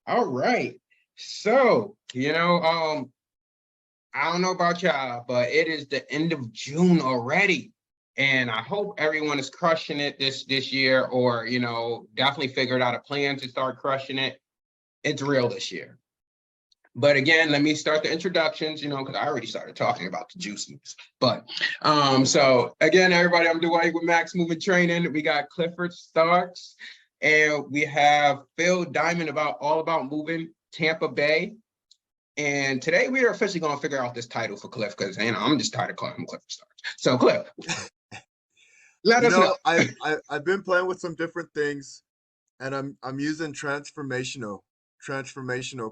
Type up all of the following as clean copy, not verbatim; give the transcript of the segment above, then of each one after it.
All right. So, I don't know about y'all, but it is the end of June already. And I hope everyone is crushing it this year, or definitely figured out a plan to start crushing it. It's real this year. But again, let me start the introductions, because I already started talking about the juiciness. But so again, everybody, I'm Dwyght with Max Movement Training. We got Clifford Starks, and we have Phil Diamond all about moving Tampa Bay. And today we are officially going to figure out this title for Cliff, because I'm just tired of calling him Clifford Starks. So Cliff, let us know. I've been playing with some different things, and I'm using transformational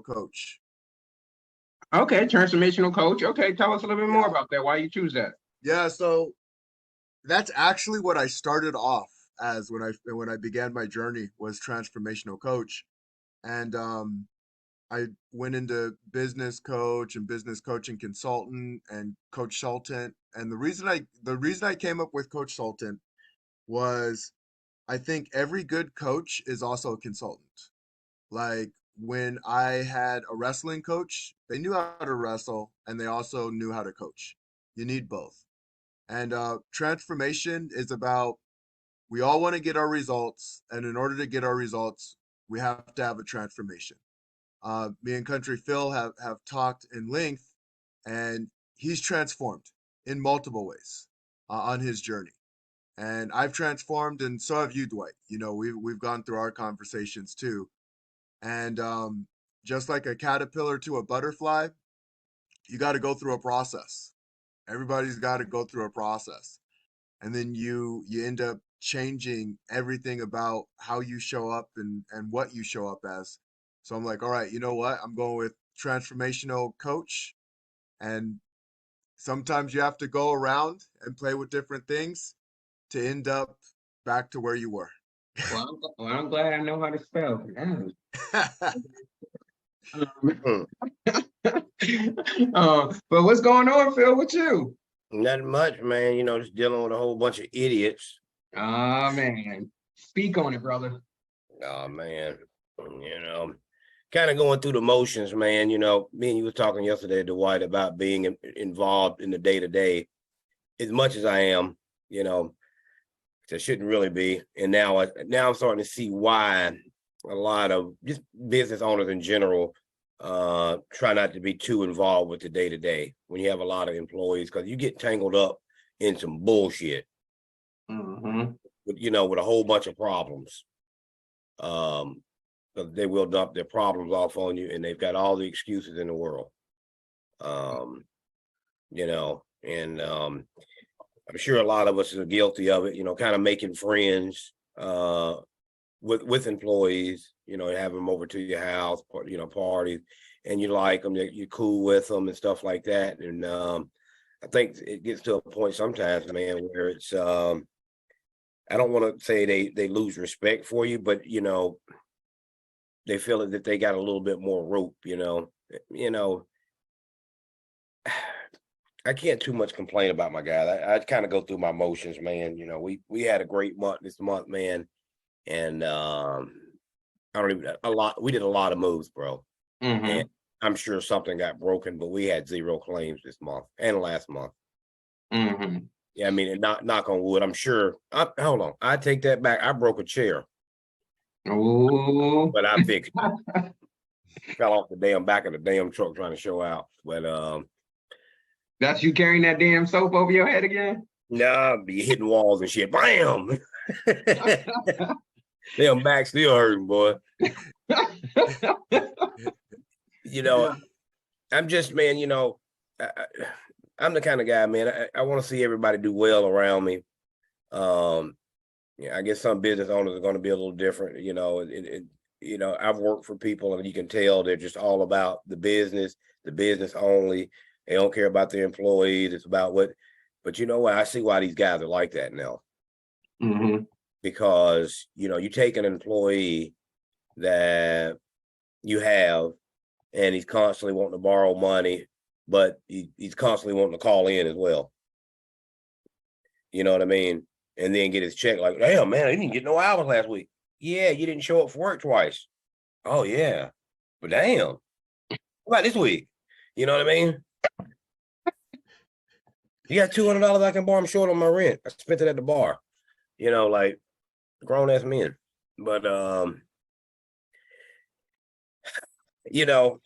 coach. Okay, transformational coach. Okay, tell us a little bit more about that. Why you choose that? Yeah, so that's actually what I started off as when I began my journey, was transformational coach. And I went into business coach and business coaching consultant and coach consultant. And the reason I came up with coach consultant was, I think every good coach is also a consultant. Like, when I had a wrestling coach, they knew how to wrestle and they also knew how to coach. You need both. And transformation is about, we all want to get our results. And in order to get our results, we have to have a transformation. Me and Country Phil have talked in length, and he's transformed in multiple ways on his journey. And I've transformed, and so have you, Dwyght. We've gone through our conversations too. And just like a caterpillar to a butterfly, you got to go through a process. Everybody's got to go through a process, and then you end up changing everything about how you show up and what you show up as. So I'm like, all right, you know what? I'm going with transformational coach, and sometimes you have to go around and play with different things to end up back to where you were. I'm glad I know how to spell. But what's going on, Phil, with you? Nothing much, man. Just dealing with a whole bunch of idiots. Oh, man. Speak on it, brother. Oh, man. Kind of going through the motions, man. Me and you were talking yesterday, Dwyght, about being involved in the day-to-day as much as I am, I shouldn't really be. And now I'm starting to see why a lot of just business owners in general try not to be too involved with the day-to-day when you have a lot of employees, because you get tangled up in some bullshit. With a whole bunch of problems. They will dump their problems off on you, and they've got all the excuses in the world. And I'm sure a lot of us are guilty of it, kind of making friends with employees, have them over to your house, parties, and you like them, you're cool with them and stuff like that. And I think it gets to a point sometimes, man, where it's, I don't want to say they lose respect for you, but, they feel that they got a little bit more rope, I can't too much complain about my guy. I kind of go through my motions, man. We had a great month this month, man. And we did a lot of moves, bro. And I'm sure something got broken, but we had 0 claims this month and last month. Yeah, I mean, and knock on wood, I'm sure. Hold on, I take that back. I broke a chair. Oh, but I fixed it. Fell off the damn back of the damn truck trying to show out. But that's you carrying that damn soap over your head again? Nah, be hitting walls and shit. Bam! Damn back still hurting, boy. I'm just, man, I'm the kind of guy, man, I want to see everybody do well around me. I guess some business owners are going to be a little different. I've worked for people, and you can tell they're just all about the business only. They don't care about their employees. It's about but you know what? I see why these guys are like that now. Because, you take an employee that you have, and he's constantly wanting to borrow money, but he's constantly wanting to call in as well. You know what I mean? And then get his check like, damn, man, I didn't get no hours last week. Yeah, you didn't show up for work twice. Oh, yeah. But damn, what about this week? You know what I mean? You got $200 I can borrow. I'm short on my rent. I spent it at the bar. You know, like grown ass men. But you know,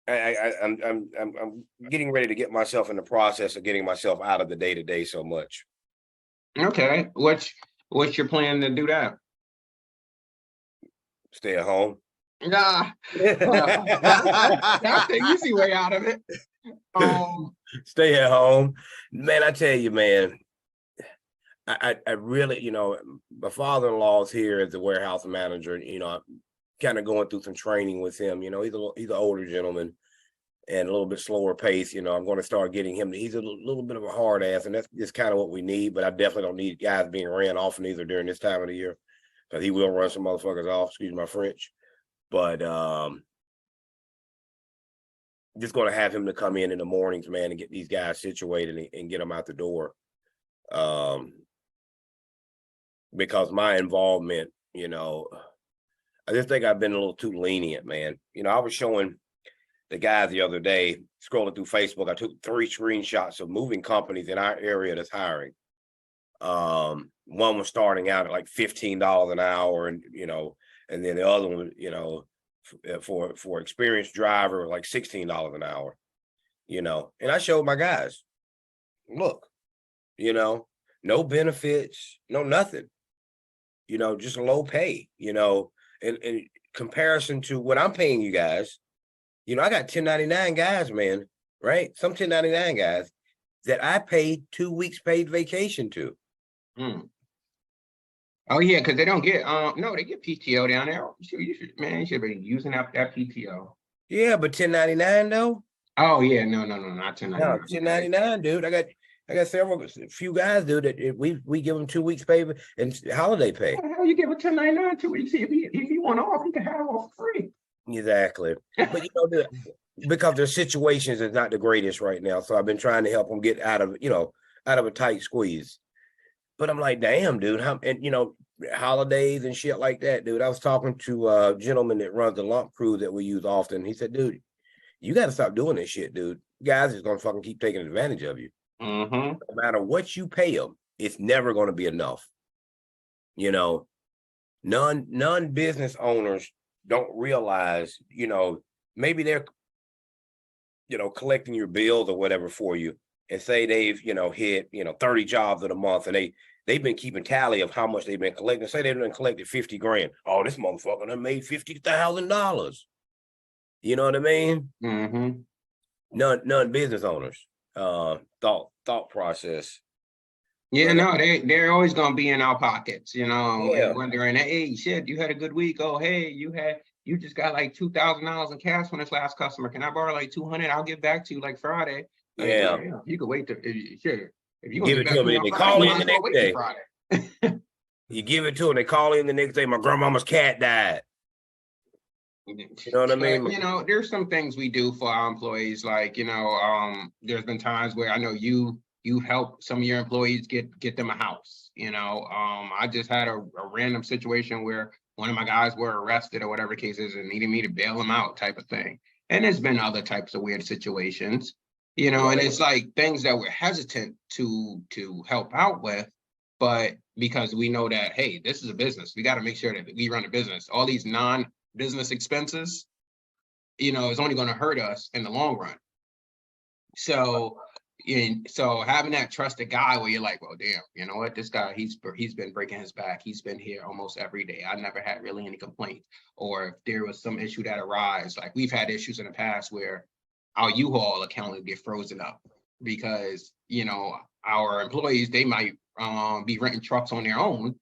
I'm getting ready to get myself in the process of getting myself out of the day to day so much. Okay, what's your plan to do that? Stay at home. Nah, that's the easy way out of it. Stay at home, man. I tell you, man. I really, you know, my father-in-law is here as the warehouse manager. You know, I'm kind of going through some training with him. You know, he's an older gentleman and a little bit slower pace. You know, I'm going to start getting him. He's a little bit of a hard ass, and that's just kind of what we need. But I definitely don't need guys being ran off either during this time of the year, because he will run some motherfuckers off. Excuse my French. But just going to have him to come in the mornings, man, and get these guys situated and get them out the door. Because my involvement, you know, I just think I've been a little too lenient, man. You know, I was showing the guys the other day, scrolling through Facebook, I took 3 screenshots of moving companies in our area that's hiring. One was starting out at like $15 an hour, and you know, and then the other one, you know, for experienced driver, like $16 an hour, you know. And I showed my guys, look, you know, no benefits, no nothing, you know, just low pay, you know, in comparison to what I'm paying you guys. You know, I got 1099 guys, man, right? Some 1099 guys that I paid 2 weeks paid vacation to. Oh yeah, because they don't get no, they get PTO down there. You should be using up that PTO. Yeah, but 1099 though. Oh yeah, no, not 1099. No, 1099, dude. I got a few guys, dude, that we give them 2 weeks pay and holiday pay. How the hell you give a 1099 2 weeks? If he want off, he can have off free. Exactly. But you know, because their situations is not the greatest right now. So I've been trying to help them get out of a tight squeeze. But I'm like, damn, dude, and you know, holidays and shit like that, dude. I was talking to a gentleman that runs the lump crew that we use often. He said, dude, you got to stop doing this shit, dude. Guys is gonna fucking keep taking advantage of you. No matter what you pay them, it's never going to be enough. You know, non-business owners don't realize, you know, maybe they're, you know, collecting your bills or whatever for you, and say they've, you know, hit, you know, 30 jobs in a month, and they've been keeping tally of how much they've been collecting. Say they've been collected 50 grand. Oh, this motherfucker done made $50,000. You know what I mean? Non-business owners thought process. Yeah, no, they're always gonna be in our pockets, you know, Yeah. and wondering, hey, shit, you had a good week. Oh, hey, you just got like $2,000 in cash from this last customer. Can I borrow like 200? I'll get back to you like Friday. Like, Yeah. You can wait to if you give it to them and they call in the next day. Friday. You give it to them, they call in the next day. My grandmama's cat died. You know what I mean? You know, there's some things we do for our employees, like, you know, there's been times where I know you help some of your employees get them a house. You know, I just had a random situation where one of my guys were arrested or whatever the case is and needed me to bail them out, type of thing. And there's been other types of weird situations, you know, and it's like things that we're hesitant to help out with, but because we know that, hey, this is a business, we got to make sure that we run a business. All these non-business expenses, you know, is only going to hurt us in the long run. So having that trusted guy where you're like, well, damn, you know what, this guy, he's been breaking his back. He's been here almost every day. I never had really any complaints. Or if there was some issue that arise, like we've had issues in the past where our U-Haul account would get frozen up because, you know, our employees, they might be renting trucks on their own.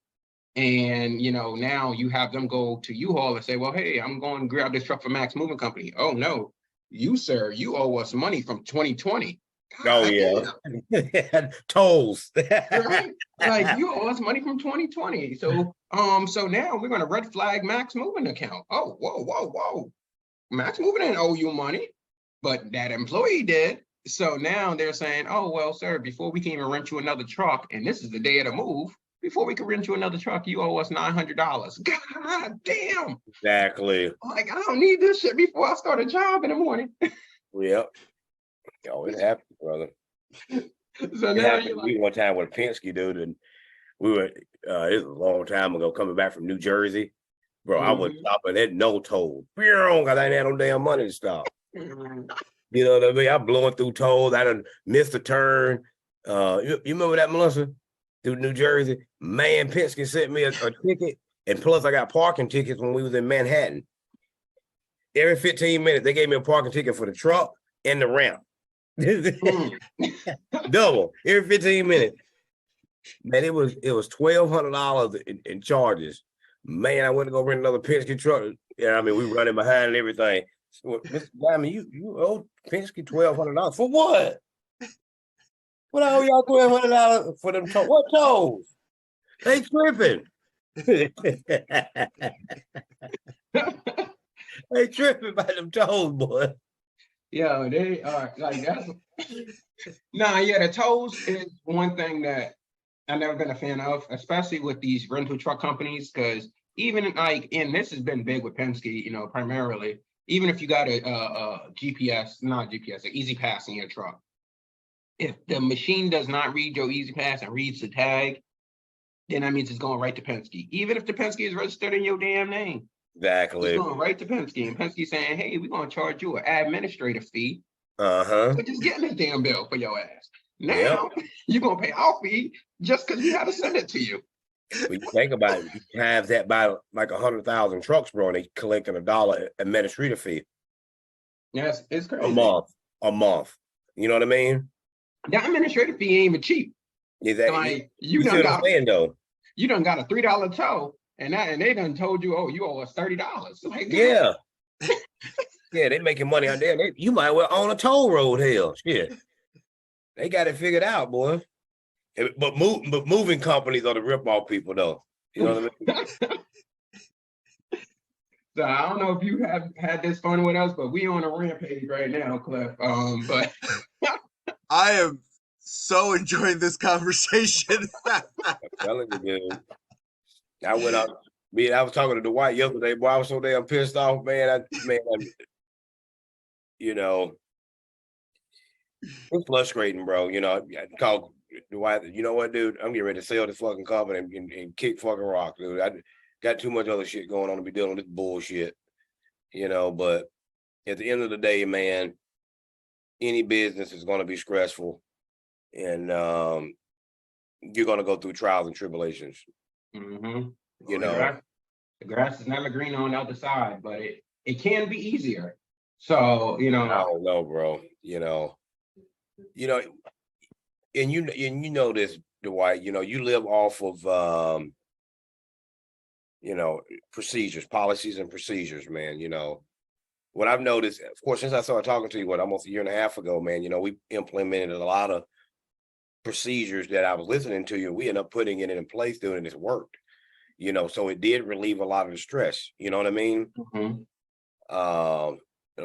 And, you know, now you have them go to U-Haul and say, well, hey, I'm going to grab this truck for Max Moving Company. Oh, no, sir, you owe us money from 2020. God, oh, yeah. Tolls. Right? Like, you owe us money from 2020. So, so now we're going to red flag Max Moving account. Oh, whoa. Max Moving didn't owe you money, but that employee did. So now they're saying, oh, well, sir, before we can even rent you another truck, and this is the day of the move, before we can rent you another truck, you owe us $900. God damn. Exactly. Like, I don't need this shit before I start a job in the morning. Yep. Oh, it happened, brother. So It now happened you're to like, me one time with a Penske dude, and we were, it was a long time ago, coming back from New Jersey. Bro, I was stopping at no toll. Because I didn't have no damn money to stop. You know what I mean? I'm blowing through tolls. I done missed a turn. You remember that, Melissa? Through New Jersey? Man, Penske sent me a ticket. And plus, I got parking tickets when we was in Manhattan. Every 15 minutes, they gave me a parking ticket for the truck and the ramp. Double every 15 minutes. Man, it was $1,200 in charges. Man, I went to go rent another Penske truck. Yeah, I mean, we running behind and everything. So, Mr. Diamond, you owe Penske $1,200 for what? What I owe y'all $1,200 for them tolls? What tolls? They tripping. They tripping by them tolls, boy. yeah, they are like that's nah, yeah, the tolls is one thing that I've never been a fan of, especially with these rental truck companies, because even like, and this has been big with Penske, you know, primarily, even if you got a GPS, not GPS, an Easy Pass in your truck, if the machine does not read your Easy Pass and reads the tag, then that means it's going right to Penske. Even if the Penske is registered in your damn name, it's Exactly. going right to Penske. And Penske saying, hey, we're going to charge you an administrative fee Uh-huh. for just getting this damn bill for your ass. Now Yep. you're going to pay our fee just because we had to send it to you. When you think about it, you have that by like 100,000 trucks, bro, and they collecting $1 administrative fee Yes, it's crazy. a month. You know what I mean? The administrative fee ain't even cheap. Exactly. Like you see what I'm saying, though? You done got a $3 tow, and they done told you, oh, you owe us $30. Like, Yeah. Yeah, they making money out there. You might well own a toll road, hell. Shit. They got it figured out, boy. But moving companies are the rip-off people, though. You know what I mean? So I don't know if you have had this fun with us, but we on a rampage right now, Cliff. But I am so enjoying this conversation. I'm telling you, dude. I went out. I was talking to Dwyght yesterday, boy. I was so damn pissed off, man. You know, it's frustrating, bro. You know, I called Dwyght. You know what, dude? I'm getting ready to sell this fucking company and kick fucking rock, dude. I got too much other shit going on to be dealing with this bullshit. You know, but at the end of the day, man, any business is going to be stressful, and you're going to go through trials and tribulations. You know, the grass is never green on the other side, but it can be easier. So, you know, I don't know, bro. You know, and you know this, Dwyght. You know, you live off of you know, procedures, policies, and procedures, man. You know, what I've noticed, of course, since I started talking to you, almost a year and a half ago, man. You know, we implemented a lot of procedures that I was listening to you, and we ended up putting it in place, doing it. It's worked. You know, so it did relieve a lot of the stress. You know what I mean? And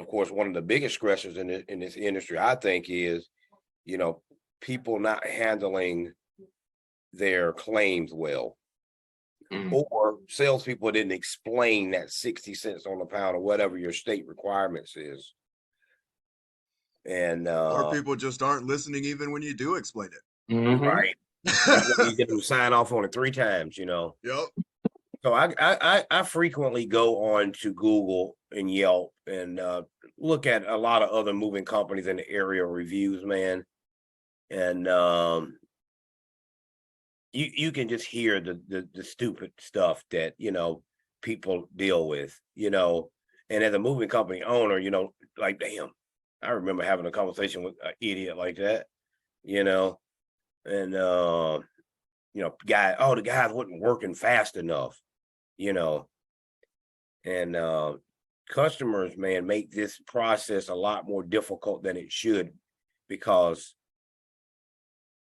of course, one of the biggest stressors in this industry, I think, is, you know, people not handling their claims well, or salespeople didn't explain that 60 cents on the pound or whatever your state requirements is, and or people just aren't listening even when you do explain it. Right. You get them to sign off on it 3 times, you know. Yep. So I frequently go on to Google and Yelp and look at a lot of other moving companies in the area reviews, man. And you can just hear the stupid stuff that, you know, people deal with, you know. And as a moving company owner, you know, like, damn, I remember having a conversation with an idiot like that, you know. And you know, the guys wasn't working fast enough, you know. And customers, man, make this process a lot more difficult than it should, because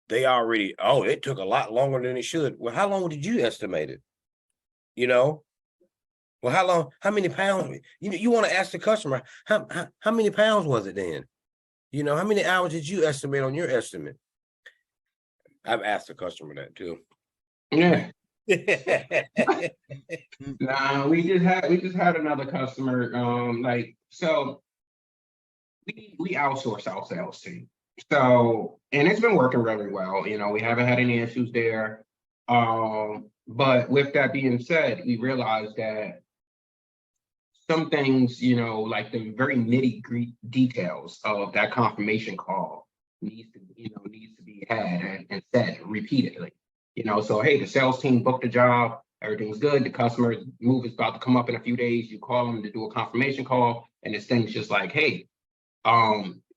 they already, it took a lot longer than it should. Well, how long did you estimate it? You know, well, how many pounds? You want to ask the customer, how many pounds was it then? You know, how many hours did you estimate on your estimate? I've asked the customer that too. Yeah. Mm. Nah, we just had another customer. So we outsource our sales team. So, and it's been working really well. We haven't had any issues there. But with that being said, we realized that some things, like the very nitty-gritty details of that confirmation call needs to be had and said repeatedly. So hey, the sales team booked a job, everything's good. The customer move is about to come up in a few days. You call them to do a confirmation call, and this thing's just like, hey,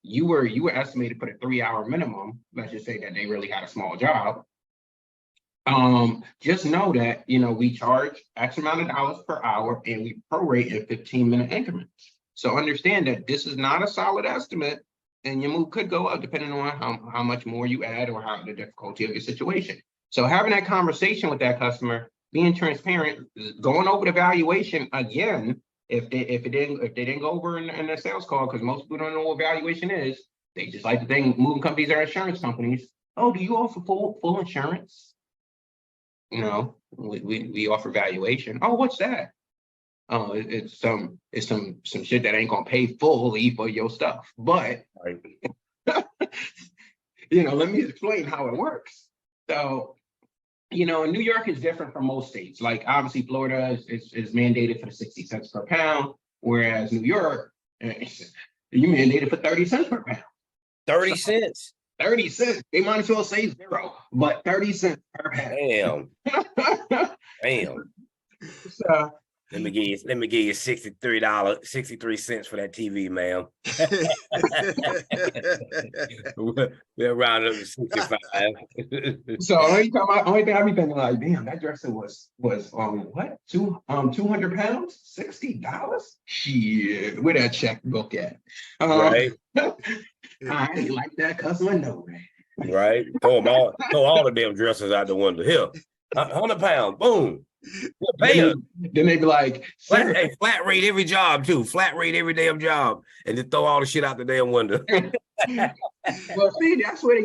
you were estimated for the 3-hour minimum. Let's just say that they really had a small job. Just know that we charge X amount of dollars per hour and we prorate in 15-minute increments. So understand that this is not a solid estimate, and your move could go up depending on how much more you add or how the difficulty of your situation. So having that conversation with that customer, being transparent, going over the valuation again. If they didn't go over in the sales call, because most people don't know what valuation is, they just like to think moving companies are insurance companies. Oh, do you offer full insurance? We offer valuation. Oh, what's that? Oh, it's some shit that ain't gonna pay fully for your stuff. But Right. let me explain how it works. So, New York is different from most states. Like obviously Florida is mandated for the 60 cents per pound, whereas New York, you mandated for 30 cents per pound. 30 cents. 30 cents. They might as well say 0, but 30 cents per pound. Damn. So, Let me give you $63 for that TV, ma'am. We'll round up to 65. so only thing I be thinking like, damn, that dresser was what? 200 pounds, $60? Shit, where that checkbook at? Right. I ain't like that customer, no, man. Right. Throw all the damn dressers out the window. Here, 100 pounds, boom. Then they be like, flat rate every job too. Flat rate every damn job, and just throw all the shit out the damn window. Well, see, that's where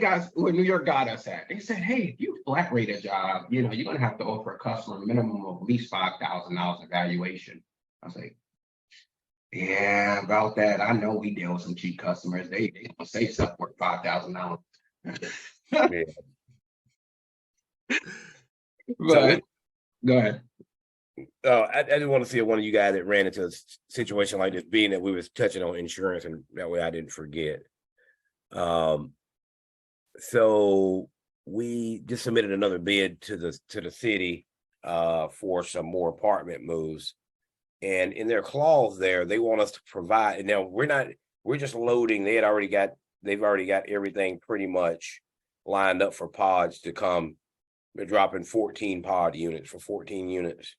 New York got us at. They said, hey, if you flat rate a job, you're gonna have to offer a customer a minimum of at least $5,000 evaluation. I was like, yeah, about that. I know we deal with some cheap customers. They gonna say stuff worth $5,000. Yeah. But go ahead. I just want to see one of you guys that ran into a situation like this, being that we was touching on insurance, and that way I didn't forget. So we just submitted another bid to the city for some more apartment moves, and in their clause there, they want us to provide. And now we're just loading. They've already got everything pretty much lined up for pods to come. They're dropping 14 pod units for 14 units.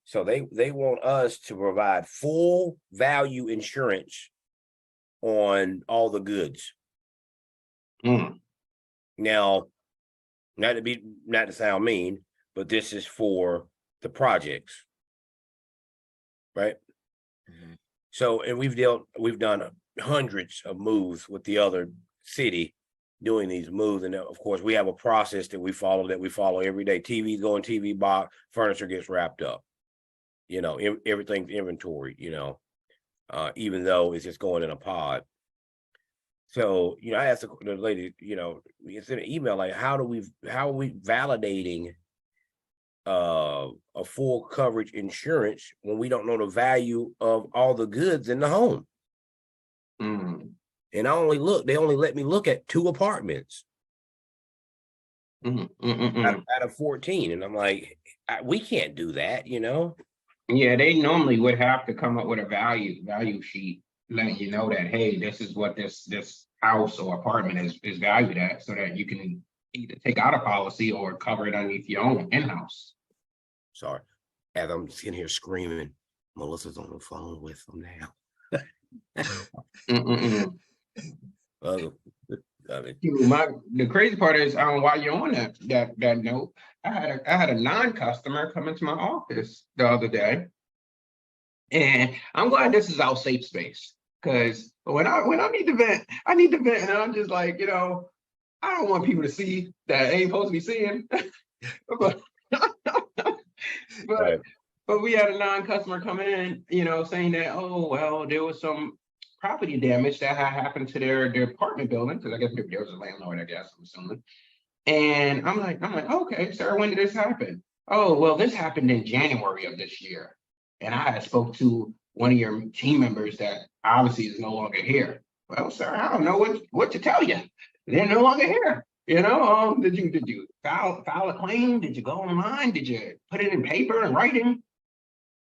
So they want us to provide full value insurance on all the goods. Now, not to sound mean, but this is for the projects, right? Mm-hmm. So, and we've done hundreds of moves with the other city doing these moves, and of course we have a process that we follow every day. TVs go in TV box, furniture gets wrapped up, everything's inventory, even though it's just going in a pod. So, I asked the lady, we sent an email like, how are we validating a full coverage insurance when we don't know the value of all the goods in the home? And they only let me look at 2 apartments out of 14. And I'm like, we can't do that, Yeah, they normally would have to come up with a value sheet, letting you know that, hey, this is what this house or apartment is valued at, so that you can either take out a policy or cover it underneath your own in-house. Sorry, as I'm sitting here screaming, Melissa's on the phone with them now. The crazy part is, while you're on that note, I had a non-customer come into my office the other day, and I'm glad this is our safe space, because when I need to vent, and I'm just like, I don't want people to see that I ain't supposed to be seeing. but, Right. but we had a non-customer come in, saying that, oh, well, there was some property damage that had happened to their apartment building, because I guess there was a landlord, I guess, I'm assuming. And I'm like, okay, sir, when did this happen? Oh, well, this happened in January of this year. And I had spoke to one of your team members that obviously is no longer here. Well, sir, I don't know what to tell you. They're no longer here. Did you file a claim? Did you go online? Did you put it in paper and writing?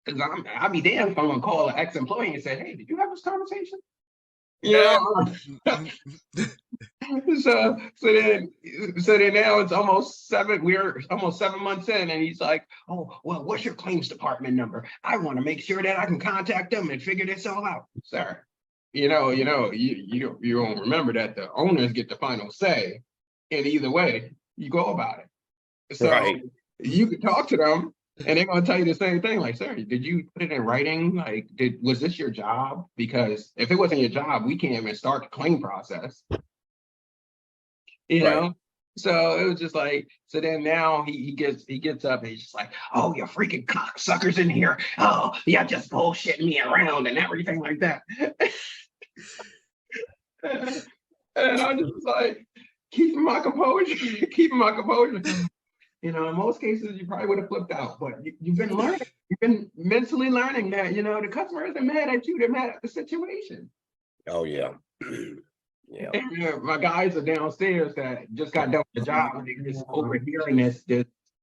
Because I'll be damned if I'm gonna call an ex-employee and say, hey, did you have this conversation? You know, so then now it's we're almost 7 months in, and he's like, oh, well, what's your claims department number? I want to make sure that I can contact them and figure this all out. Sir, you don't remember that the owners get the final say, and either way you go about it. So Right. you can talk to them, and they're going to tell you the same thing. Like, sir, did you put it in writing? Like, was this your job? Because if it wasn't your job, we can't even start the claim process. Right. So it was just like, so then now he gets up and he's just like, oh, you freaking cocksuckers in here. Oh, yeah, just bullshitting me around and everything like that. And I just was like, keeping my composure. In most cases, you probably would have flipped out, but you've been learning. You've been mentally learning that, the customer isn't mad at you, they're mad at the situation. Oh, yeah. Yeah. And my guys are downstairs that just got done with the job, and they're just overhearing this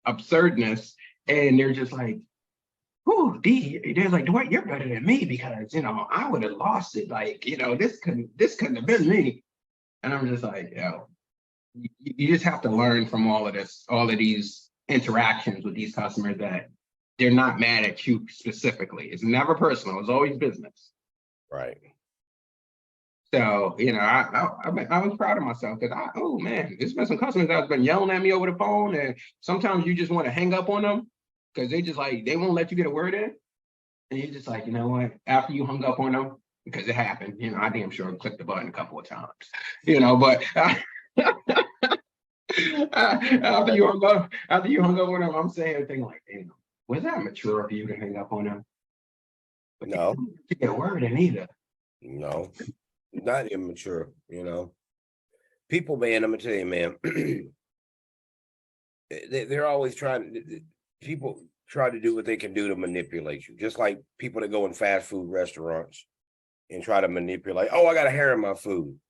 absurdness, and they're just like, "Whoo, D." They're like, "Dwyght, you're better than me because I would have lost it. Like, this couldn't have been me." And I'm just like, you just have to learn from all of these interactions with these customers that they're not mad at you specifically. It's never personal. It's always business. Right. So, I was proud of myself because oh man, there's been some customers that have been yelling at me over the phone, and sometimes you just want to hang up on them because they won't let you get a word in. And you're just like, you know what? After you hung up on them, because it happened, I damn sure clicked the button a couple of times, but after you hung up on them, I'm saying a thing like, was that mature of you to hang up on them? But No. to get a word in either. No. Not immature, People, man, I'm gonna tell you, man, they're always people try to do what they can do to manipulate you. Just like people that go in fast food restaurants and try to manipulate, oh, I got a hair in my food.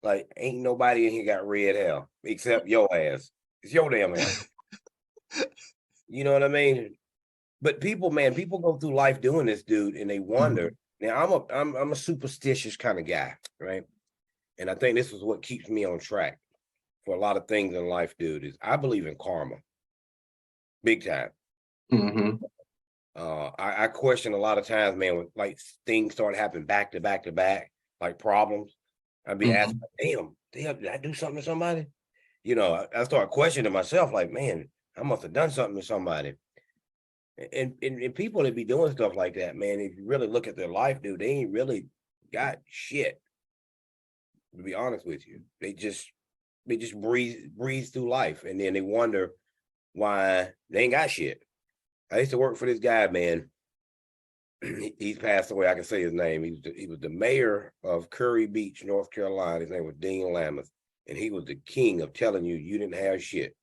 Like, ain't nobody in here got red hair except your ass. It's your damn hair. You know what I mean? But people go through life doing this, dude, and they wonder. Now, I'm a superstitious kind of guy, right? And I think this is what keeps me on track for a lot of things in life, dude, is I believe in karma. Big time. Mm-hmm. I question a lot of times, man, when like things start happening back to back to back, like problems. I'd be asking, damn, did I do something to somebody? I start questioning myself, like, man, I must have done something to somebody. And people that be doing stuff like that, man, if you really look at their life, dude, they ain't really got shit. To be honest with you, they just breeze through life, and then they wonder why they ain't got shit. I used to work for this guy, man. He's passed away. I can say his name. He was the mayor of Curry Beach, North Carolina. His name was Dean Lameth, and he was the king of telling you didn't have shit,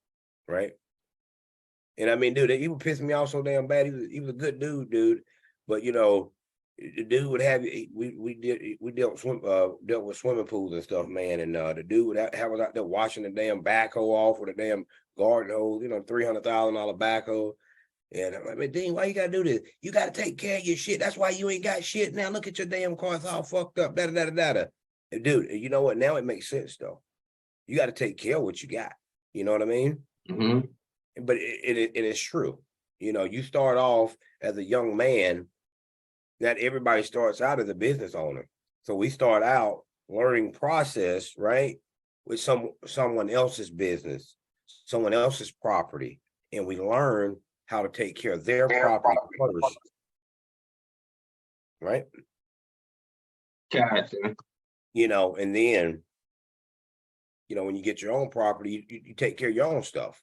right? And I mean, dude, he would piss me off so damn bad. He was a good dude. But the dude would have we dealt with swimming pools and stuff, man. And the dude would have us out there washing the damn backhoe off with a damn garden hose, $300,000 backhoe. And I'm like, man, Dean, why you gotta do this? You gotta take care of your shit. That's why you ain't got shit. Now look at your damn car, it's all fucked up. And dude, you know what? Now it makes sense though. You got to take care of what you got. You know what I mean? Mm-hmm. But it is true. You start off as a young man. Not everybody starts out as a business owner. So we start out learning process, right? With someone else's business, someone else's property. And we learn how to take care of their property first. Right? Gotcha. And then, when you get your own property, you take care of your own stuff.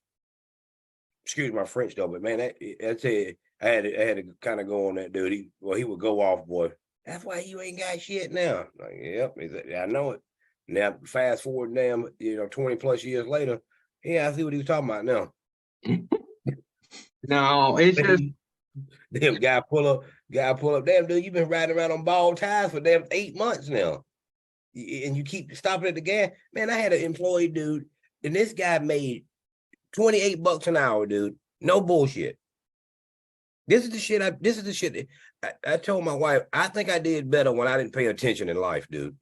excuse my French though, but man, I tell you, I had to kind of go on that dude. He would go off, boy. That's why you ain't got shit now. Like, yep, I know it. Now, fast forward, damn, 20 plus years later, yeah, I see what he was talking about now. No, it's just damn guy pull up. Damn, dude, you've been riding around on bald tires for damn 8 months now, and you keep stopping at the gas. Man, I had an employee, dude, and this guy made $28 an hour, dude. No bullshit. This is the shit. I told my wife, I think I did better when I didn't pay attention in life, dude.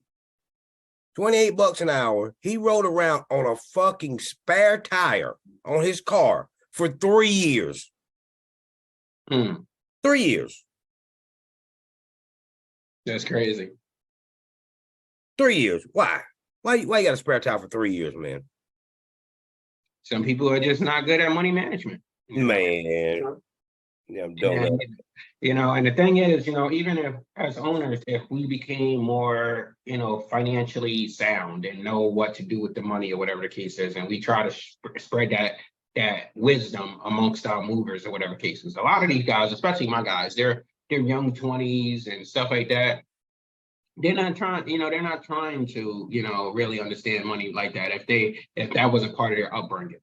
$28 an hour. He rode around on a fucking spare tire on his car for 3 years. 3 years. That's crazy. 3 years. Why? Why you got a spare tire for 3 years, man? Some people are just not good at money management. Man. Yeah, I'm done. And the thing is, even if as owners, if we became more, financially sound and know what to do with the money or whatever the case is, and we try to spread that wisdom amongst our movers or whatever cases. A lot of these guys, especially my guys, they're young 20s and stuff like that. They're not trying to, really understand money like that if that was a part of their upbringing.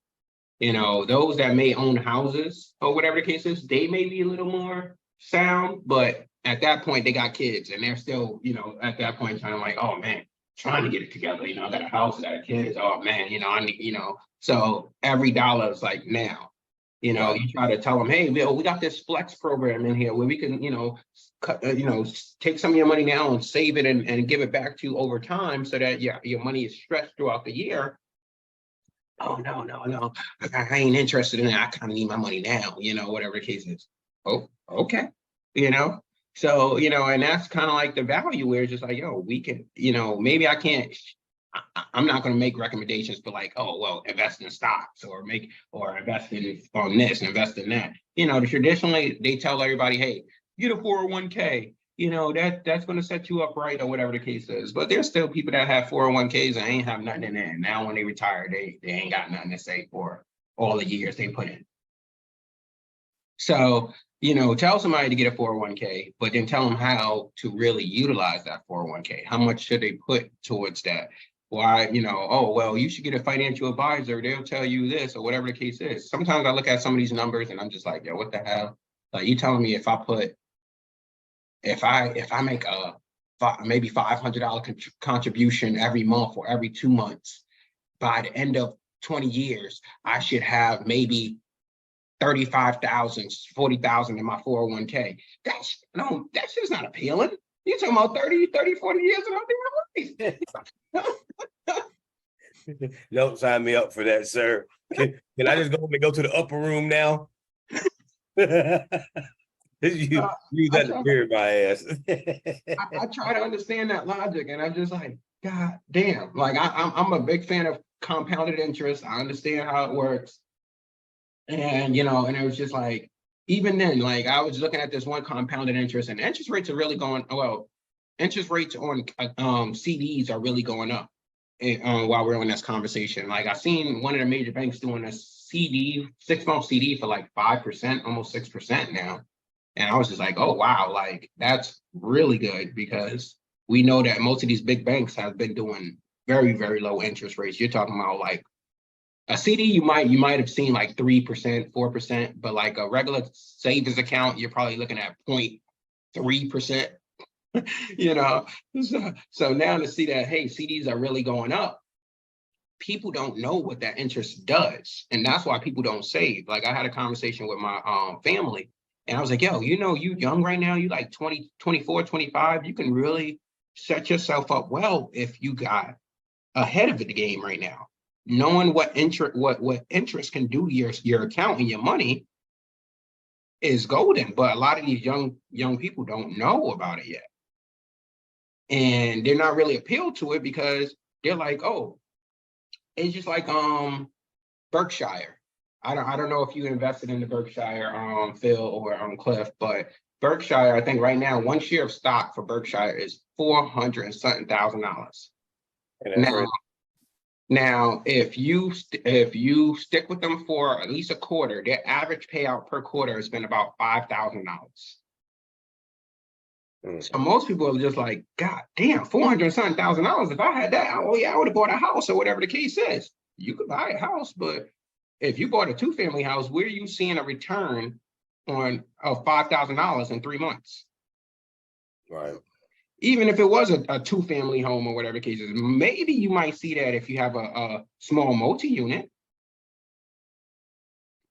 Those that may own houses or whatever the case is, they may be a little more sound, but at that point they got kids and they're still, at that point trying to like, oh man, trying to get it together. I got a house, I got kids. Oh man, I need, so every dollar is like now, you try to tell them, hey, Bill, we got this flex program in here where we can, cut, take some of your money now and save it and give it back to you over time so that your money is stretched throughout the year. Oh, no. I ain't interested in it. I kind of need my money now, whatever the case is. Oh, okay. So, and that's kind of like the value where it's just like, we can, maybe I can't, I'm not going to make recommendations for like, oh, well, invest in stocks or invest on this, invest in that. Traditionally they tell everybody, hey, get a 401k. That's going to set you up right or whatever the case is. But there's still people that have 401ks and ain't have nothing in there. Now when they retire, they ain't got nothing to say for all the years they put in. So, tell somebody to get a 401k, but then tell them how to really utilize that 401k. How much should they put towards that? Why, oh, well, you should get a financial advisor. They'll tell you this or whatever the case is. Sometimes I look at some of these numbers and I'm just like, what the hell? Like you telling me if I make a maybe $500 contribution every month or every 2 months, by the end of 20 years, I should have maybe 35,000, 40,000 in my 401k. That's just not appealing. You're talking about 30, 40 years of my life. Don't sign me up for that, sir. Can I just go to the upper room now? Use that to bury my ass. I try to understand that logic, and I'm just like, God damn! Like I'm a big fan of compounded interest. I understand how it works, and and it was just like, even then, like I was looking at this one compounded interest, and interest rates are really going well. Interest rates on CDs are really going up. While we're on this conversation, like I seen one of the major banks doing a CD, 6-month CD for like 5%, almost 6% now. And I was just like, oh, wow, like that's really good because we know that most of these big banks have been doing very, very low interest rates. You're talking about like a CD, you might have seen like 3%, 4%, but like a regular savings account, you're probably looking at 0.3%. So now to see that, hey, CDs are really going up, people don't know what that interest does. And that's why people don't save. Like I had a conversation with my family. And I was like, yo, you young right now, you like 20, 24, 25, you can really set yourself up well if you got ahead of the game right now. Knowing what interest can do to your account and your money is golden. But a lot of these young people don't know about it yet. And they're not really appealed to it because they're like, oh, it's just like Berkshire. I don't know if you invested in the Berkshire, Phil or Cliff, but Berkshire, I think right now, one share of stock for Berkshire is $400,000. Now, Now, if you stick with them for at least a quarter, their average payout per quarter has been about $5,000. So most people are just like, God damn, $400,000. If I had that, oh yeah, I would have bought a house or whatever the case is. You could buy a house, but if you bought a 2-family house, where are you seeing a return on of $5,000 in 3 months? Right. Even if it was a 2-family home or whatever the case is, maybe you might see that if you have a small multi-unit.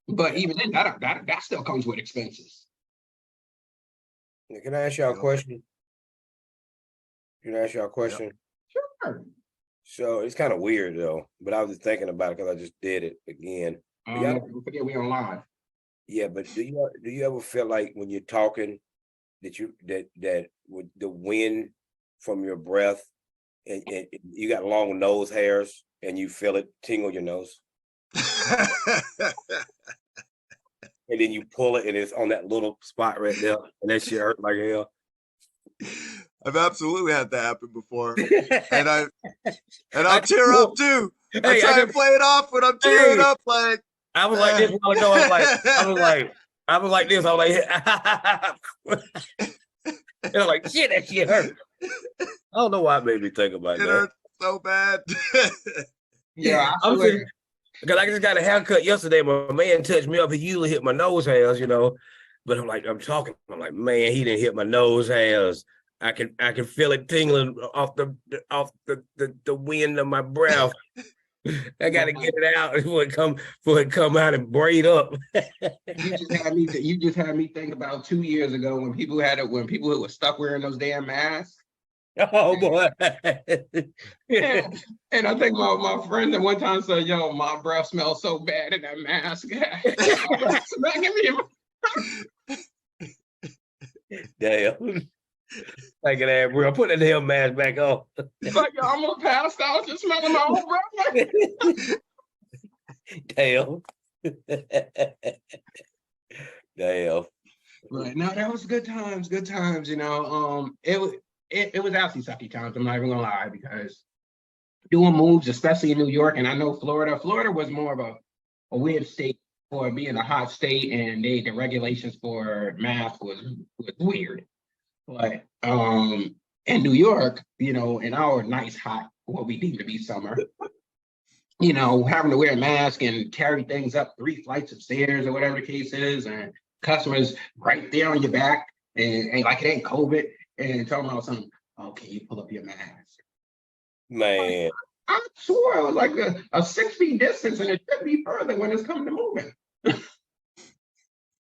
But even then, that still comes with expenses. Can I ask y'all a question? Can I ask y'all a question? Sure. So it's kind of weird though, but I was just thinking about it because I just did it again. Don't forget we on live. Yeah, but do you ever feel like when you're talking that with the wind from your breath and you got long nose hairs and you feel it tingle your nose? And then you pull it and it's on that little spot right there and that shit hurt like hell. I've absolutely had that happen before. And I'll tear up too. I try and play it off when I'm tearing up like I was like this a while ago. I was like this. I was like, I was like, shit, that shit hurt. I don't know why it made me think about it that. Hurt so bad. Yeah, because I just got a haircut yesterday. My man touched me up. He usually hit my nose hairs, But I'm like, I'm like, man, he didn't hit my nose hairs. I can feel it tingling off the wind of my breath. I gotta get it out before it come out and braid up. You just had me think about 2 years ago when people were stuck wearing those damn masks. Oh boy. And I think my friend at one time said, yo, my breath smells so bad in that mask. Damn. Like that, bro. Put that damn mask back on. Like, yo, I'm gonna pass out just smelling my own breath. Damn. Damn. Right. No, that was good times. It was actually sucky times. I'm not even gonna lie, because doing moves, especially in New York, and I know Florida was more of a weird state for being a hot state, and the regulations for masks was weird. But in New York, in our nice hot, what we deem to be summer, having to wear a mask and carry things up 3 flights of stairs or whatever the case is, and customers right there on your back, and like it ain't COVID, and talking about something, oh, can you pull up your mask? Man. I swore it was like a 6 feet distance, and it should be further when it's coming to moving.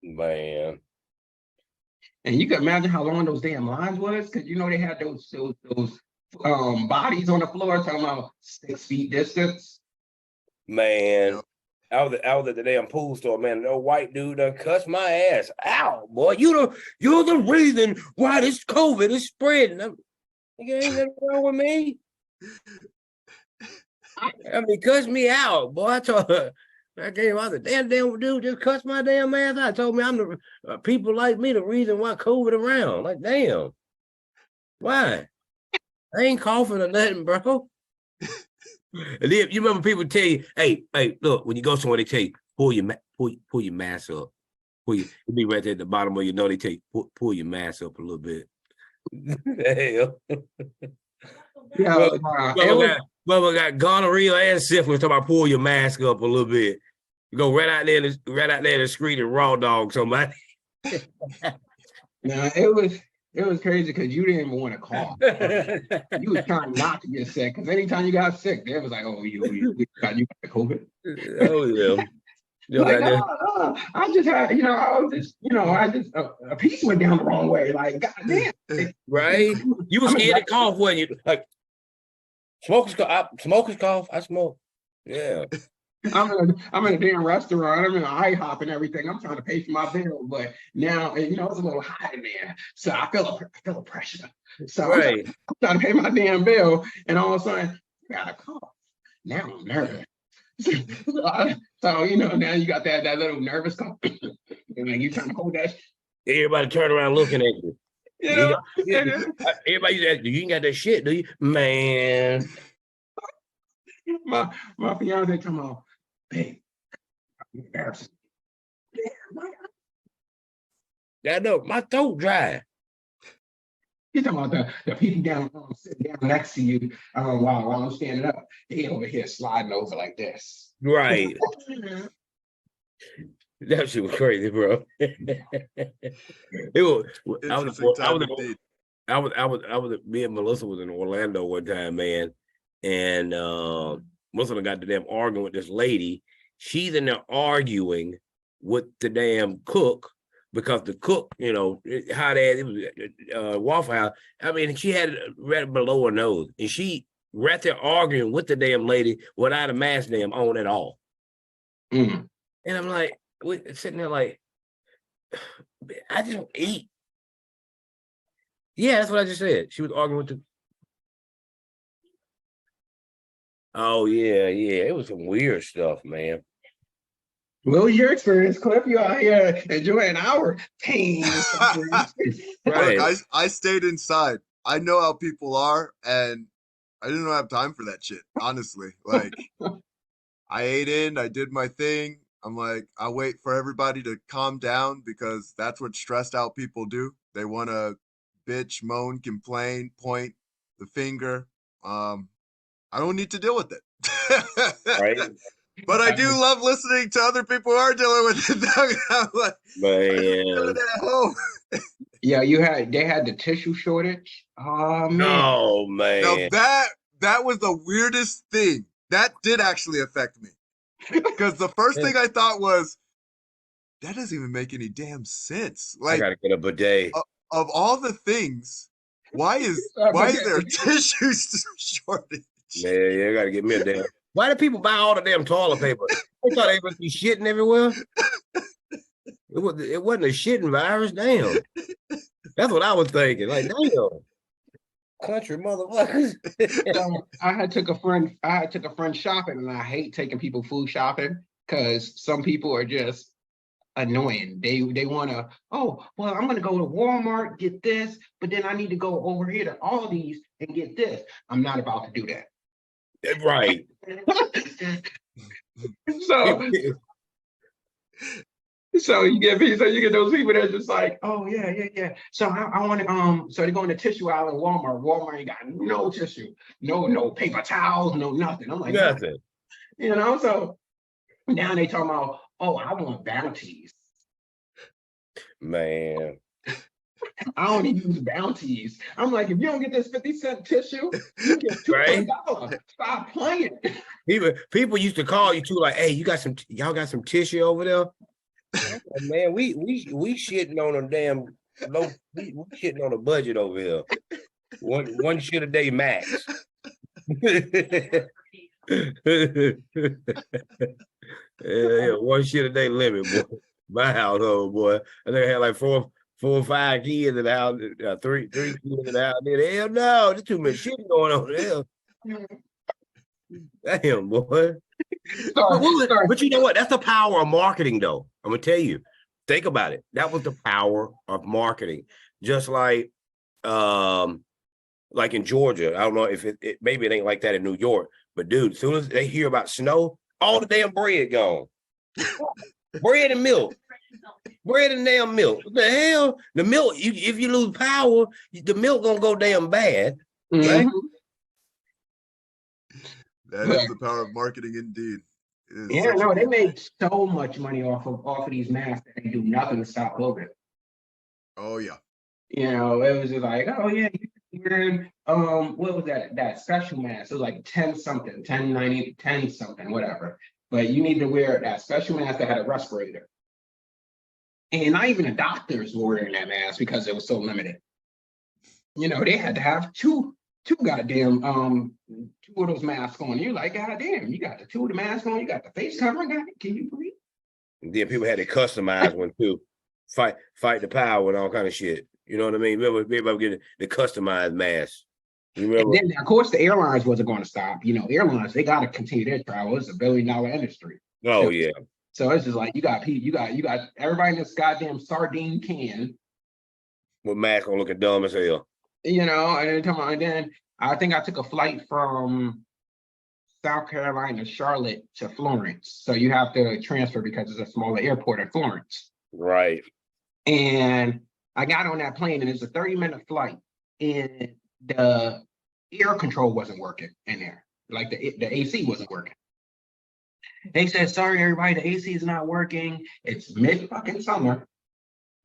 Man. And you can imagine how long those damn lines was, because they had those bodies on the floor talking about 6 feet distance. Man. I was at the damn pool store, man. No white dude done cussed my ass out, boy. You're the reason why this COVID is spreading. Ain't nothing wrong with me. I mean, cuss me out, boy. I came out, the damn dude just cussed my damn ass out. Told me I'm the people like me the reason why COVID around. Like, damn. Why? I ain't coughing or nothing, bro. And then you remember people tell you, hey, look, when you go somewhere, they tell you, pull your mask up. It'll be right there at the bottom of your nose. They tell you, pull your mask up a little bit. Hell. Yeah, Bubba got gonorrhea and syphilis. Talking about pull your mask up a little bit. You go right out there in the street and raw dog somebody. Now it was crazy because you didn't even want to cough. You was trying not to get sick, because anytime you got sick, they was like, oh, you got the COVID. Oh yeah. Like, no, I just had, a piece went down the wrong way. Like, goddamn. Right? You was scared to cough, wasn't you? Like, smokers cough. I smoke. Yeah. I'm in a damn restaurant. I'm in an IHOP and everything. I'm trying to pay for my bill, but now it's a little hot in there, so I feel a pressure. So right. I'm trying to pay my damn bill, and all of a sudden, I got a cough. Now I'm nervous. So now you got that little nervous cough, and you trying to hold that. Everybody turn around looking at you. Everybody, you ain't got that shit, do you, man? my fiance come on, babe, I'm embarrassed. I know my throat dry. You talking about the people down sitting down next to you while I'm standing up. They over here sliding over like this. Right. That shit was crazy, bro. It was. Interesting time indeed. Me and Melissa was in Orlando one time, man, and Melissa got the damn arguing with this lady. She's in there arguing with the damn cook because the cook, you know, hot ass, it was Waffle House. I mean, she had it right below her nose, and she right there arguing with the damn lady without a mask damn on at all. Mm. And I'm like, sitting there like, I just don't eat. Yeah, that's what I just said. She was arguing with the. Oh yeah, it was some weird stuff, man. What was your experience, Cliff? You out here enjoying our pain. Right. Look, I stayed inside. I know how people are, and I didn't have time for that shit, honestly. Like, I ate in, I did my thing. I'm like, I'll wait for everybody to calm down because that's what stressed out people do. They want to bitch, moan, complain, point the finger. I don't need to deal with it. Right. But I do love listening to other people who are dealing with it. I'm like, Man. at home. Yeah, they had the tissue shortage. Oh man. Oh man. Now that was the weirdest thing. That did actually affect me. Because the first thing I thought was, that doesn't even make any damn sense. I Like, gotta get a bidet. of all the things, why is there a tissue shortage? Yeah, I gotta get me a damn. Why do people buy all the damn toilet paper? They thought they would be shitting everywhere. It wasn't a shitting virus, damn. That's what I was thinking. Like, damn. Country motherfuckers. So I took a friend shopping, and I hate taking people food shopping because some people are just annoying. They want to, oh, well, I'm going to go to Walmart, get this, but then I need to go over here to Aldi's and get this. I'm not about to do that. Right. So you get those people that are just like, oh yeah. So I want to so they go in the tissue aisle in Walmart. Walmart ain't got no tissue, no paper towels, no nothing. I'm like, nothing. You know, so now they talking about, oh, I want bounties. Man. I only use bounties. I'm like, if you don't get this 50-cent tissue, you get $2. Right? Stop playing. People used to call you too, like, hey, y'all got some tissue over there? Man, we shitting on a damn low. We shitting on a budget over here. One shit a day max. Yeah, one shit a day limit, boy. My household, boy. I think I had like four or five kids in the house, three kids in the house. Hell no, there's too much shit going on there. Damn, boy. But you know what? That's the power of marketing, though. I'm gonna tell you. Think about it. That was the power of marketing. Just like in Georgia. I don't know if it maybe it ain't like that in New York. But dude, as soon as they hear about snow, all the damn bread gone. Bread and milk. Bread and damn milk. What the hell? The milk, if you lose power, the milk gonna go damn bad. Right? That is the power of marketing indeed. Yeah, no, they made so much money off of these masks that they do nothing to stop COVID. Oh yeah. You know, it was just like, oh yeah, what was that special mask? It was like 10 something, 10.90, 10 something, whatever. But you need to wear that special mask that had a respirator. And not even the doctors were wearing that mask because it was so limited. You know, they had to have two goddamn two of those masks on. You're like, goddamn, you got the two of the masks on, you got the face covering, can you breathe? And then people had to customize one too. Fight the power and all kind of shit. You know what I mean? Remember getting the customized mask. You remember? And then, of course, the airlines wasn't going to stop. You know, airlines, they got to continue their travel. It's $1 billion industry. Oh, yeah. So it's just like, you got everybody in this goddamn sardine can. With masks on looking dumb as hell. You know, and then I think I took a flight from South Carolina, Charlotte to Florence. So you have to transfer because it's a smaller airport in Florence. Right. And I got on that plane and it's a 30-minute flight and the air control wasn't working in there. Like the AC wasn't working. They said, sorry, everybody, the AC is not working. It's mid fucking summer.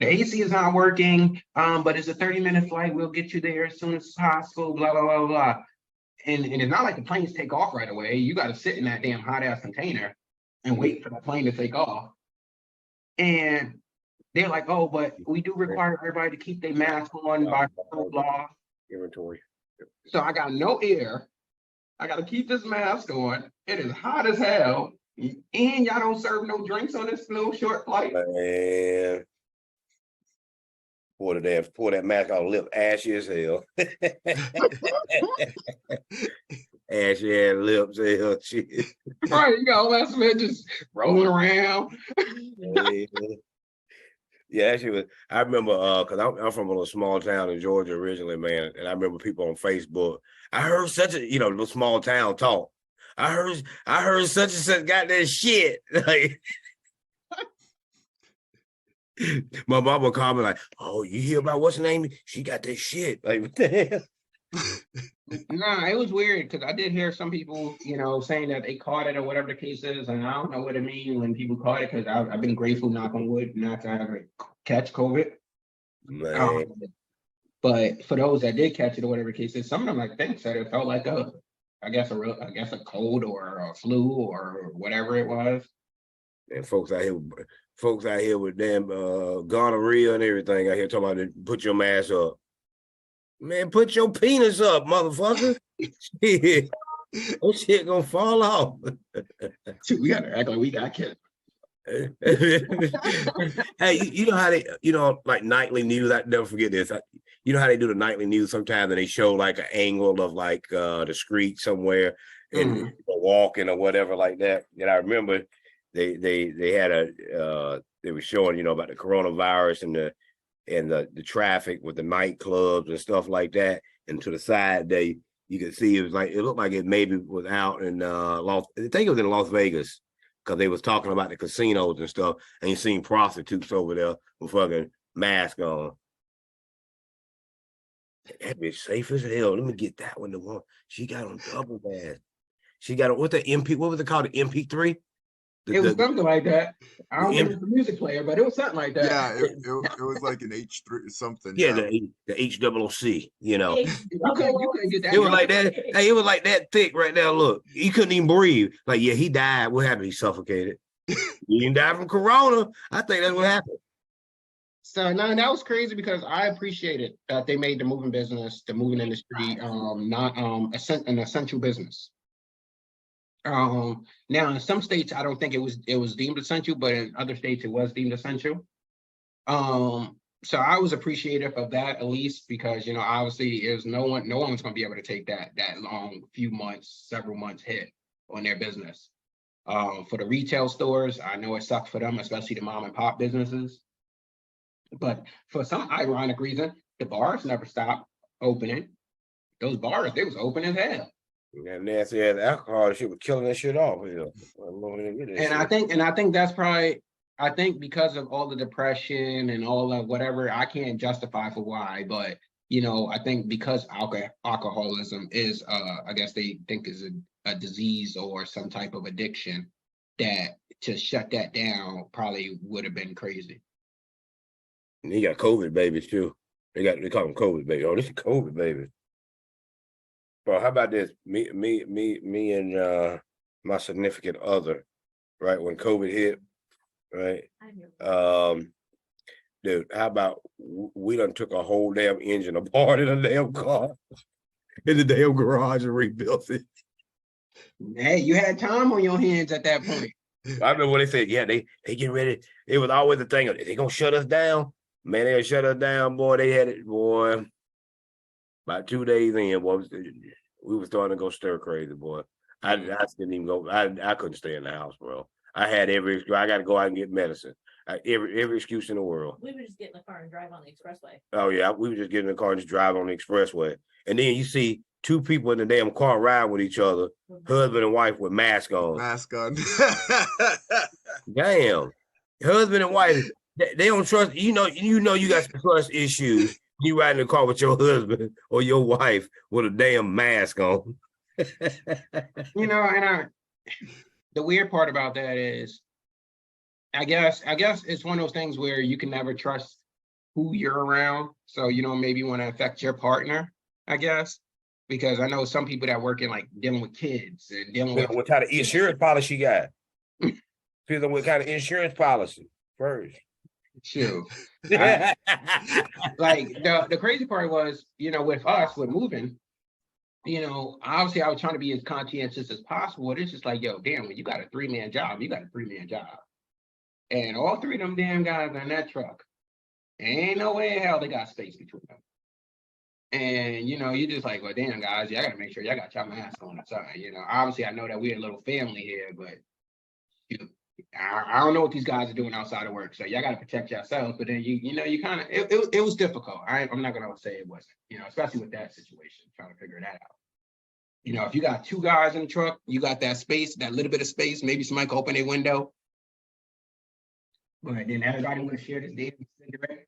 The AC is not working, but it's a 30-minute flight. We'll get you there as soon as possible, blah, blah, blah, blah. And it's not like the planes take off right away. You got to sit in that damn hot ass container and wait for the plane to take off. And they're like, oh, but we do require everybody to keep their mask on by law. Inventory. So I got no air. I got to keep this mask on. It is hot as hell. And y'all don't serve no drinks on this little short flight. Man. Pour that mask on lip, ashy as hell. Ashy ass lips, hell, shit. Right, you got all that smell just rolling around. Yeah, actually was. I remember because I'm from a little small town in Georgia originally, man, and I remember people on Facebook. I heard such a little small town talk. I heard such and such got that shit. Like my mom would call me like, "Oh, you hear about what's her name? She got that shit." Like what the hell? Nah, it was weird because I did hear some people, saying that they caught it or whatever the case is, and I don't know what it means when people caught it because I've been grateful, knock on wood, not to have it catch COVID. Man. But for those that did catch it or whatever the case is, some of them said it felt like a cold or a flu or whatever it was. And folks out here with damn gonorrhea and everything out here talking about put your mask up. Man, put your penis up, motherfucker. Shit. That shit gonna fall off. We gotta act like we got kids. Hey, you know how they, like nightly news, I never forget this. You know how they do the nightly news sometimes and they show like an angle of like the street somewhere and walking or whatever like that. And I remember they had they were showing, about the coronavirus and the traffic with the nightclubs and stuff like that. And to the side, you could see it looked like it maybe was out in I think it was in Las Vegas, because they was talking about the casinos and stuff, and you seen prostitutes over there with fucking mask on. That bitch safe as hell. Let me get that one. The one she got on double mask. She got on what was it called? The MP3? It was something like that. I don't think it was a music player, but it was something like that. Yeah, it was like an H3 something. Yeah, the HOOC, You couldn't get that. It was like that. Hey, it was like that thick right there. Look, he couldn't even breathe. Like, yeah, he died. What happened? He suffocated. He didn't die from corona. I think that's what happened. So no, that was crazy because I appreciated that they made the moving industry not an essential business. Now in some states I don't think it was deemed essential, but in other states it was deemed essential. So I was appreciative of that, at least, because obviously there's no one's going to be able to take that long several months hit on their business. For the retail stores, I know it sucks for them, especially the mom and pop businesses. But for some ironic reason, the bars never stopped opening. Those bars, they was open as hell. That nasty ass alcohol shit was killing that shit off. And I think that's probably, because of all the depression and all of whatever, I can't justify for why, but I think because alcoholism is I guess they think is a disease or some type of addiction, that to shut that down probably would have been crazy. And he got COVID babies too. They call them COVID babies. Oh, this is COVID baby. Bro, how about this? Me and my significant other, right? When COVID hit, right? Dude, how about we done took a whole damn engine apart in a damn car in the damn garage and rebuilt it. Hey, you had time on your hands at that point. I remember when they said, yeah, they getting ready. It was always the thing, they gonna shut us down? Man, they'll shut us down, boy. They had it, boy. About 2 days in, boy, we were starting to go stir crazy, boy. I didn't even go. I couldn't stay in the house, bro. I had I got to go out and get medicine. Every excuse in the world. We would just get in the car and drive on the expressway. Oh yeah, we would just get in the car and just drive on the expressway. And then you see two people in the damn car ride with each other, husband and wife with masks on. Mask on. Damn, husband and wife, they don't trust. You know you got some trust issues. You ride in the car with your husband or your wife with a damn mask on. You know, and the weird part about that is, I guess it's one of those things where you can never trust who you're around. So you don't maybe want to affect your partner, I guess, because I know some people that work in like dealing with kids and dealing with What kind of insurance policy you got? Depends on what kind of insurance policy first. Shoot. Like the crazy part was, you know, with us, with moving, you know, obviously I was trying to be as conscientious as possible. It's just like, yo, damn, when you got a 3-man job, you got a 3-man job. And all 3 of them damn guys are in that truck. Ain't no way in hell they got space between them. And, you know, you're just like, well, damn, guys, y'all got to make sure y'all got your mask on or something. You know, obviously I know that we're a little family here, but I don't know what these guys are doing outside of work. So y'all got to protect yourselves. But then, you know, you kind of, it was difficult. I'm not going to say it wasn't, you know, especially with that situation, trying to figure that out. You know, if you got 2 guys in the truck, you got that space, that little bit of space, maybe somebody can open their window. But then everybody want to share this damn cigarette.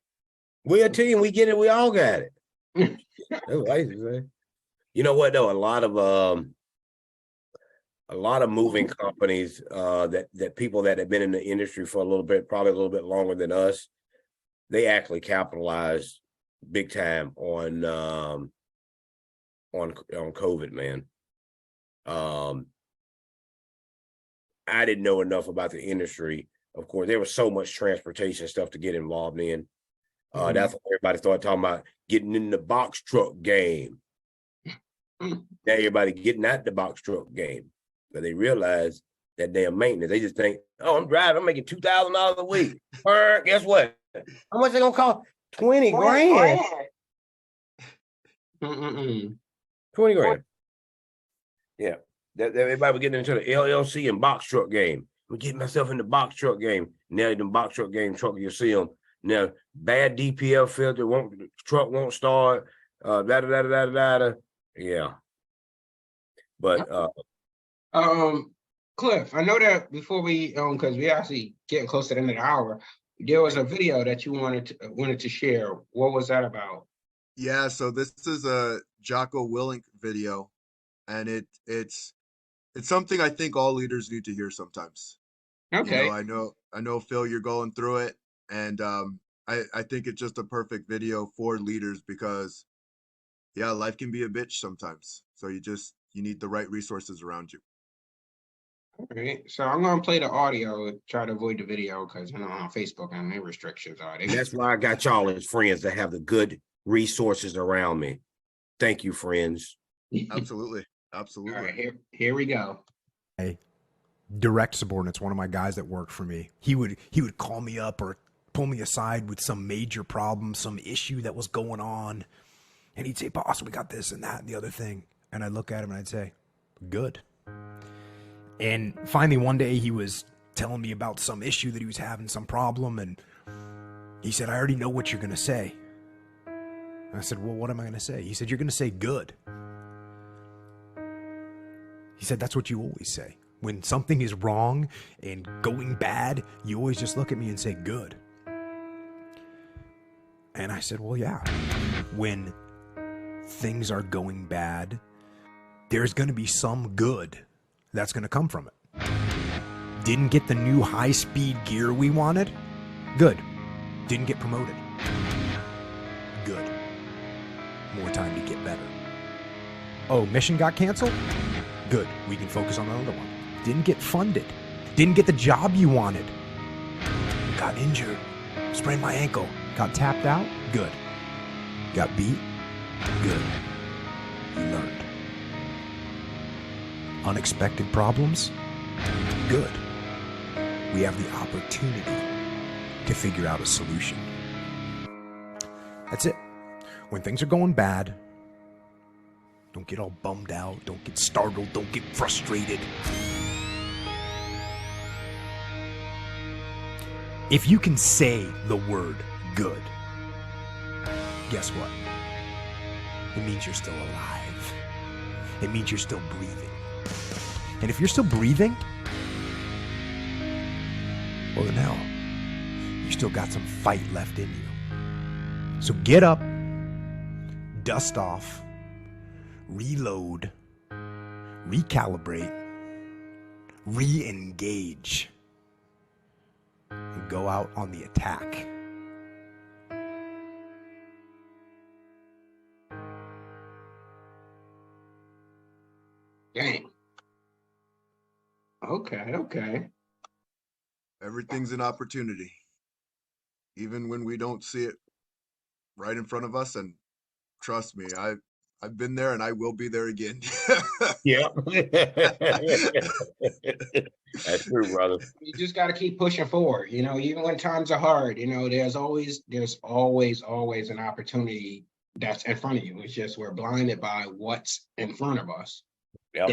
We're a team. We get it. We all got it. That's nice, man. You know what though? A lot of moving companies that people that have been in the industry for a little bit, probably a little bit longer than us, they actually capitalized big time on COVID, man. I didn't know enough about the industry. Of course, there was so much transportation stuff to get involved in. That's when everybody started talking about getting in the box truck game. Now everybody getting out the box truck game. But they realize that damn maintenance. They just think, oh, I'm driving, I'm making $2,000 a week. Guess what? How much they gonna cost? 20 grand. 20 grand. Yeah. That everybody was getting into the LLC and box truck game. I'm getting myself in the box truck game. Now the box truck game truck, you see them. Now bad DPF filter, truck won't start. Yeah. But Cliff, I know that before we because we actually getting close to the end of the hour, there was a video that you wanted to share. What was that about? Yeah, so this is a Jocko Willink video, and it's something I think all leaders need to hear sometimes. Okay. You know, I know Phil, you're going through it, and I think it's just a perfect video for leaders because, yeah, life can be a bitch sometimes. So you need the right resources around you. All right. So I'm gonna play the audio, try to avoid the video because you know on Facebook and their restrictions are there. That's why I got y'all as friends that have the good resources around me. Thank you, friends. Absolutely. Absolutely. All right, here we go. A direct subordinate's one of my guys that worked for me. He would call me up or pull me aside with some major problem, some issue that was going on. And he'd say, boss, we got this and that and the other thing. And I'd look at him and I'd say, good. And finally one day he was telling me about some issue that he was having, some problem. And he said, I already know what you're going to say. And I said, well, what am I going to say? He said, you're going to say good. He said, that's what you always say. When something is wrong and going bad, you always just look at me and say, good. And I said, well, yeah. When things are going bad, there's going to be some good that's going to come from it. Didn't get the new high-speed gear we wanted? Good. Didn't get promoted? Good. More time to get better. Oh, mission got canceled? Good. We can focus on another one. Didn't get funded. Didn't get the job you wanted. Got injured. Sprained my ankle. Got tapped out? Good. Got beat? Good. You learned. Unexpected problems? Good. We have the opportunity to figure out a solution. That's it. When things are going bad, don't get all bummed out. Don't get startled. Don't get frustrated. If you can say the word good, guess what? It means you're still alive. it means you're still breathing. And if you're still breathing, well then hell, you still got some fight left in you. So get up, dust off, reload, recalibrate, re-engage, and go out on the attack. Dang. Okay. Everything's an opportunity, even when we don't see it right in front of us. And trust me, I've been there and I will be there again. Yeah. That's true, brother. You just got to keep pushing forward, even when times are hard, there's always an opportunity that's in front of you. It's just we're blinded by what's in front of us. Yep.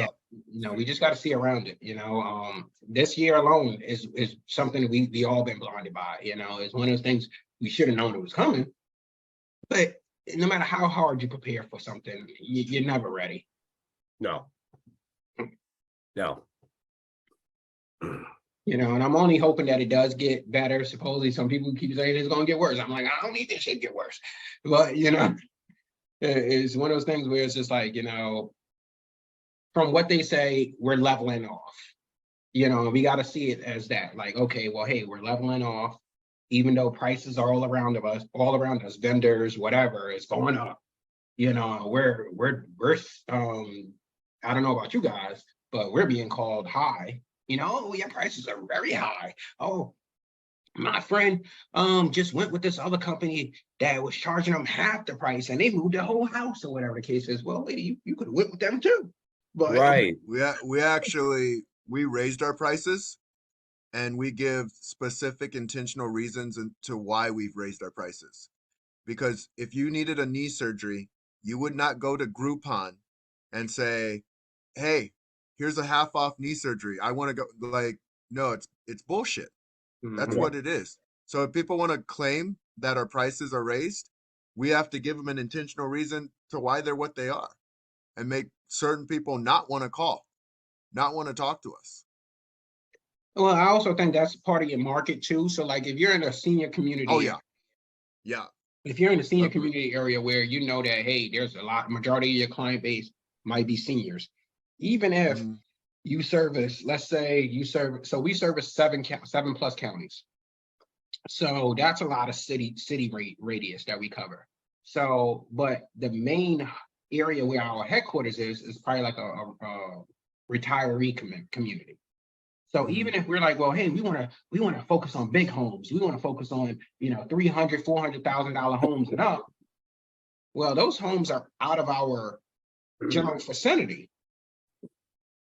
Yeah, we just got to see around it. This year alone is something that we all been blinded by. It's one of those things we should have known it was coming. But no matter how hard you prepare for something, you're never ready. No. And I'm only hoping that it does get better. Supposedly some people keep saying it's going to get worse. I'm like, I don't need this shit to get worse. But, it's one of those things where it's just like, from what they say, we're leveling off. We got to see it as that. Like, okay, well, hey, we're leveling off. Even though prices are all around us, vendors, whatever, is going up. We're I don't know about you guys, but we're being called high. Your prices are very high. Oh, my friend just went with this other company that was charging them half the price, and they moved the whole house or whatever the case is. Well, lady, you could have went with them too. But Right. We raised our prices, and we give specific intentional reasons to why we've raised our prices. Because if you needed a knee surgery, you would not go to Groupon and say, hey, here's a half off knee surgery. I want to go. Like, no, it's bullshit. That's what it is. So if people want to claim that our prices are raised, we have to give them an intentional reason to why they're what they are, and make certain people not want to call, not want to talk to us. Well, I also think that's part of your market too. So like if you're in a senior community. Oh, yeah. Yeah. If you're in the senior community area where you know that, hey, there's majority of your client base might be seniors. Even if you service, let's say we service 7+ counties. So that's a lot of city radius that we cover. So, but the main area where our headquarters is probably like a retiree community. So even if we're like, well, hey, we want to focus on big homes, we want to focus on $300,000, $400,000 homes and up. Well, those homes are out of our general vicinity.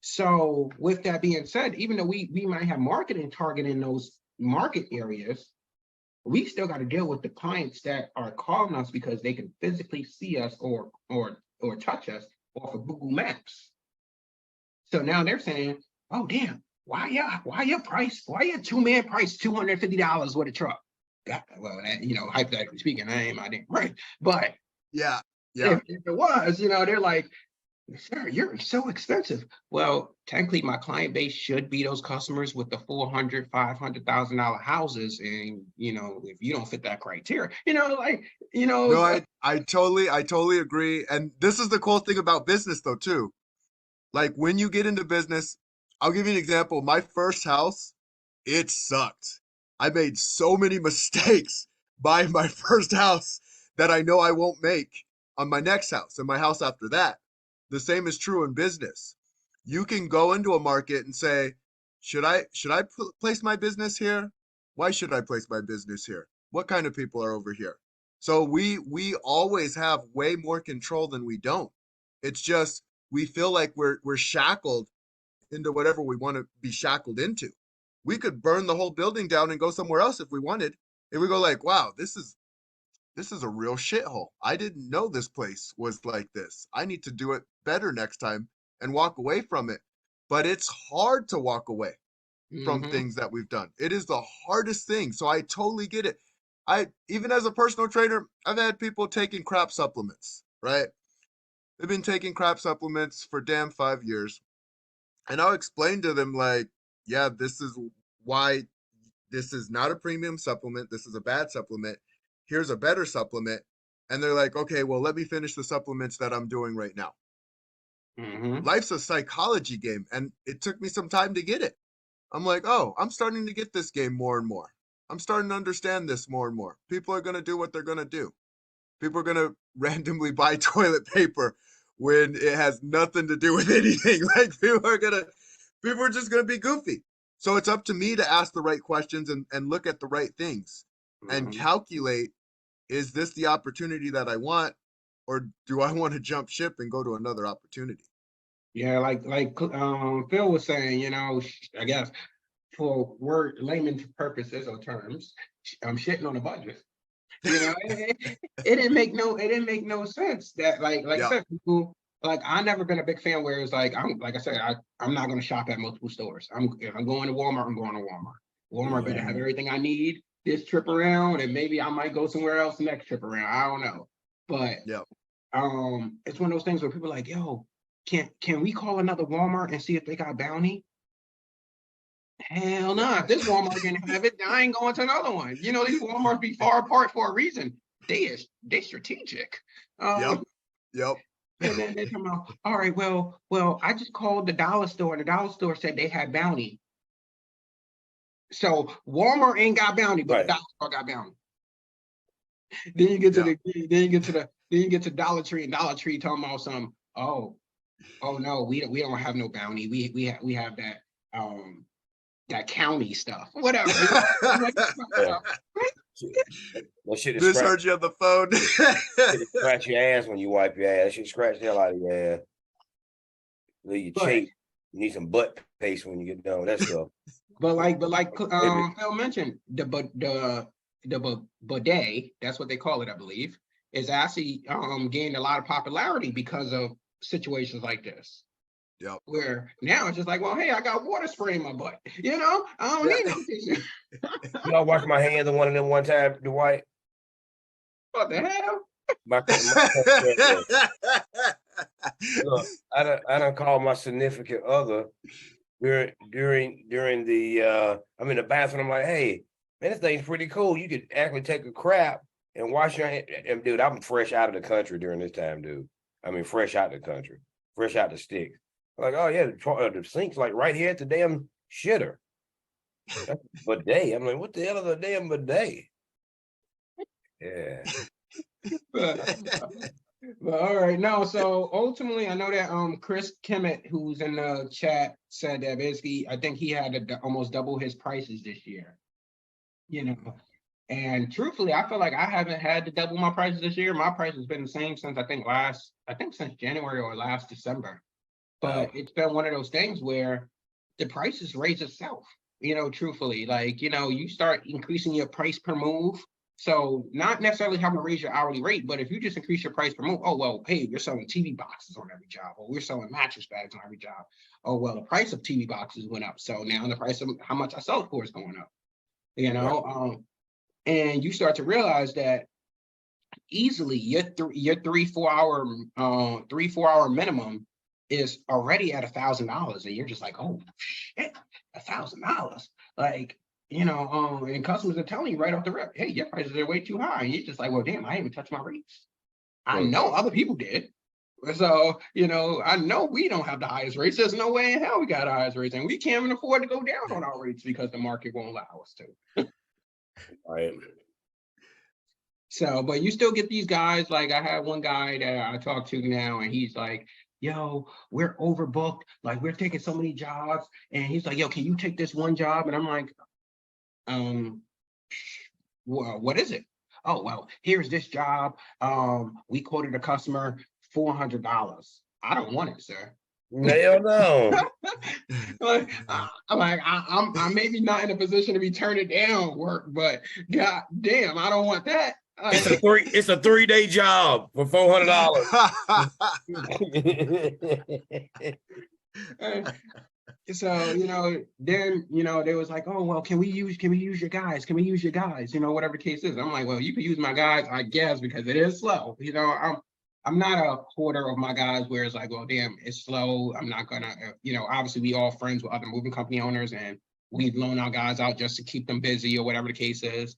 So with that being said, even though we might have marketing targeting those market areas, we still got to deal with the clients that are calling us because they can physically see us or touch us off of Google Maps. So now they're saying, oh damn, why your two-man price $250 with a truck? Well, that, hypothetically speaking, I didn't right, but yeah. If it was, they're like, sir, you're so expensive. Well, technically, my client base should be those customers with the $400,000, $500,000 houses, and if you don't fit that criteria, No, I totally agree. And this is the cool thing about business, though, too. Like when you get into business, I'll give you an example. My first house, it sucked. I made so many mistakes buying my first house that I know I won't make on my next house and my house after that. The same is true in business. You can go into a market and say, should I place my business here? Why should I place my business here? What kind of people are over here? So we always have way more control than we don't. It's just we feel like we're shackled into whatever we want to be shackled into. We could burn the whole building down and go somewhere else if we wanted. If we go like, wow, this is a real shithole. I didn't know this place was like this. I need to do it better next time and walk away from it. But it's hard to walk away from things that we've done. It is the hardest thing. So I totally get it. Even as a personal trainer, I've had people taking crap supplements, right? they've been taking crap supplements for damn 5 years. And I'll explain to them, like, yeah, this is why this is not a premium supplement. This is a bad supplement. Here's a better supplement. And they're like, okay, well, let me finish the supplements that I'm doing right now. Mm-hmm. Life's a psychology game, and it took me some time to get it. I'm like, oh, I'm starting to get this game more and more. I'm starting to understand this more and more. People are going to do what they're going to do. People are going to randomly buy toilet paper when it has nothing to do with anything. Like, people are just going to be goofy. So it's up to me to ask the right questions and look at the right things and Mm-hmm. calculate, is this the opportunity that I want, or do I want to jump ship and go to another opportunity? Yeah, like Phil was saying, I guess for word layman's purposes or terms, I'm shitting on the budget. It didn't make no sense that like I Yeah, said, people like I never been a big fan where it's like I'm not gonna shop at multiple stores. If I'm going to Walmart, I'm going to Walmart. Walmart better have everything I need this trip around, and maybe I might go somewhere else next trip around. I don't know. But yeah. it's one of those things where people are like, yo, can we call another Walmart and see if they got bounty? Hell no. If this Walmart didn't have it, I ain't going to another one. These Walmarts be far apart for a reason. They strategic. Yep. Yep. And then they come out, all right, well, I just called the dollar store, and the dollar store said they had bounty. So Walmart ain't got bounty, but Right. the dollar store got bounty. Then you get to then you get to Dollar Tree, and Dollar Tree talking about some, oh no, we don't have no bounty. We have that county stuff, whatever. Yeah. That shit is This scratch, heard you on the phone. scratch your ass when you wipe your ass. That shit scratch the hell out of your ass. Leave you But- chafe. You need some butt paste when you get done with that stuff. But like Phil mentioned, the bidet, that's what they call it, I believe, is actually gained a lot of popularity because of situations like this. Yep. Where now it's just like, well, hey, I got water spray in my butt. I don't need no tissue. You know, I washed my hands on one of them one time, Dwyght. What the hell? Look, I done called my significant other during the I'm in the bathroom. I'm like, hey, man, this thing's pretty cool. You could actually take a crap and wash your hand. And dude, I'm fresh out of the country during this time, dude. I mean, fresh out the country, fresh out the sticks. Like, oh yeah, the sink's like right here at the damn shitter. That's a bidet. I'm like, what the hell is a damn bidet? Yeah. But all right, no. So ultimately, I know that Chris Kimmett, who's in the chat, said that basically, I think he had to almost double his prices this year. And truthfully, I feel like I haven't had to double my prices this year. My price has been the same since since January or last December. But it's been one of those things where the prices raise itself. Truthfully, like you start increasing your price per move. So not necessarily having to raise your hourly rate, but if you just increase your price per move, oh, well, hey, we're selling TV boxes on every job, or we're selling mattress bags on every job. Oh, well, the price of TV boxes went up. So now the price of how much I sell it for is going up, and you start to realize that easily your 3-4 hour minimum is already at $1,000. And you're just like, oh, shit, $1,000. Like, and customers are telling you right off the rip, hey, your prices are way too high. And you're just like, well, damn, I didn't even touch my rates. I know other people did. So, I know we don't have the highest rates. There's no way in hell we got the highest rates. And we can't even afford to go down on our rates because the market won't allow us to. Right. So, but you still get these guys. Like I had one guy that I talk to now, and he's like, yo, we're overbooked. Like we're taking so many jobs. And he's like, yo, can you take this one job? And I'm like, well, what is it? Oh, well, here's this job. We quoted a customer $400. I don't want it, sir. Hell no. I'm maybe not in a position to be turning down work, but god damn, I don't want that. It's a 3-day job for $400. So, then, they was like, oh, well, can we use your guys? Can we use your guys? Whatever the case is. I'm like, well, you can use my guys, I guess, because it is slow. I'm not a hoarder of my guys where it's like, well, damn, it's slow. I'm not gonna, obviously we all friends with other moving company owners and we loan our guys out just to keep them busy or whatever the case is.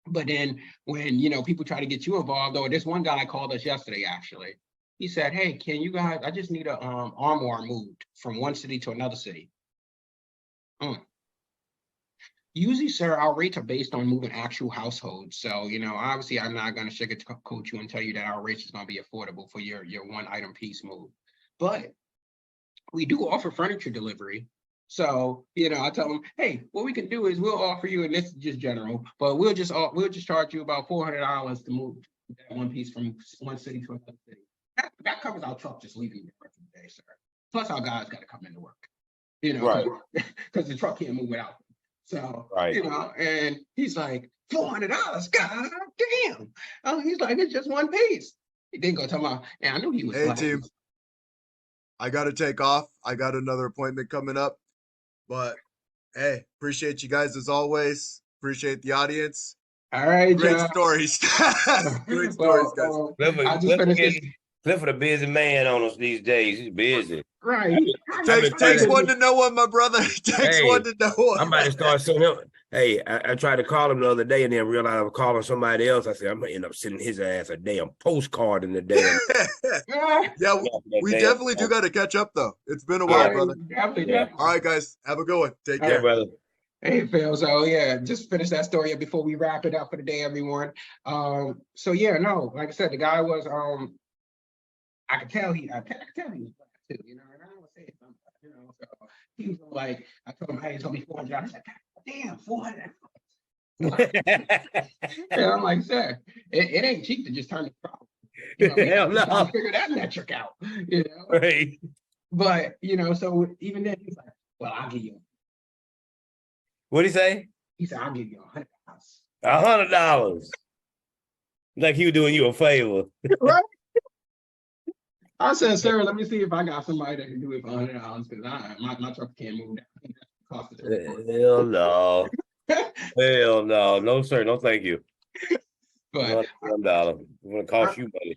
But then when, people try to get you involved, or this one guy called us yesterday, actually. He said, hey, can you guys, I just need a armoire moved from one city to another city. Usually, sir, our rates are based on moving actual households. So, obviously I'm not going to sugarcoat you and tell you that our rates is going to be affordable for your one item piece move. But we do offer furniture delivery. So, I tell them, hey, what we can do is we'll offer you, and this is just general, but we'll just charge you about $400 to move that one piece from one city to another city. That covers our truck just leaving the work for the day, sir. Plus our guys got to come into work, Right. because the truck can't move without them. So, Right. and he's like, $400, God damn. He's like, it's just one piece. He didn't go talking about, and I knew he was. Hey, team. I got to take off. I got another appointment coming up. But hey, appreciate you guys as always. Appreciate the audience. All right, Great John. stories. Great stories, guys. Clifford a busy man on us these days. He's busy. Right. Takes one to know one, my brother. Takes one to know one. I'm about to start sending him. Hey, I tried to call him the other day and then realized I was calling somebody else. I said, I'm going to end up sending his ass a damn postcard in the damn. Yeah, we definitely do got to catch up, though. It's been a while, brother. Definitely. All right, guys. Have a good one. Take care. Yeah, brother. Hey, Phil. So, yeah, just finish that story up before we wrap it up for the day, everyone. So, yeah, no, like I said, the guy was, I could tell he was black too, and I don't want to say something, so he was like, I told him, hey, it's going to be $400. I said, God damn, $400. And I'm like, sir, it ain't cheap to just turn the problem. Hell no. Figure that metric out, Right. But, so even then, he's like, well, I'll give you. What'd he say? He said, I'll give you $100. $100. Like he was doing you a favor. Right? I said, sir, let me see if I got somebody that can do it for $100 because my truck can't move down. Hell no. Hell no. No, sir. No, thank you. But $1. It's going to cost you money.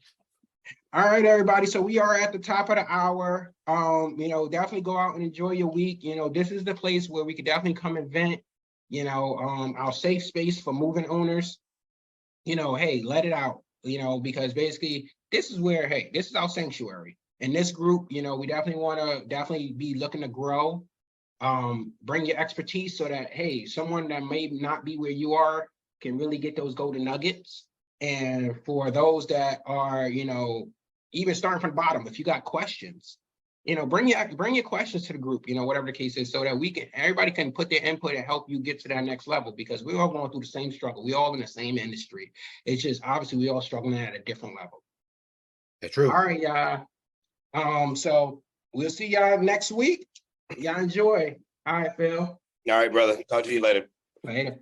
all right, everybody. So we are at the top of the hour. Definitely go out and enjoy your week. This is the place where we could definitely come and vent, our safe space for moving owners. Hey, let it out, because basically this is where, hey, this is our sanctuary. In this group, we definitely want to be looking to grow. Bring your expertise so that, hey, someone that may not be where you are can really get those golden nuggets. And for those that are, even starting from the bottom, if you got questions, bring your questions to the group, whatever the case is, so that everybody can put their input and help you get to that next level, because we're all going through the same struggle. We all in the same industry. It's just obviously we all struggling at a different level. That's true. All right, y'all. So we'll see y'all next week. Y'all enjoy. All right, Phil. All right, brother. Talk to you later. Later.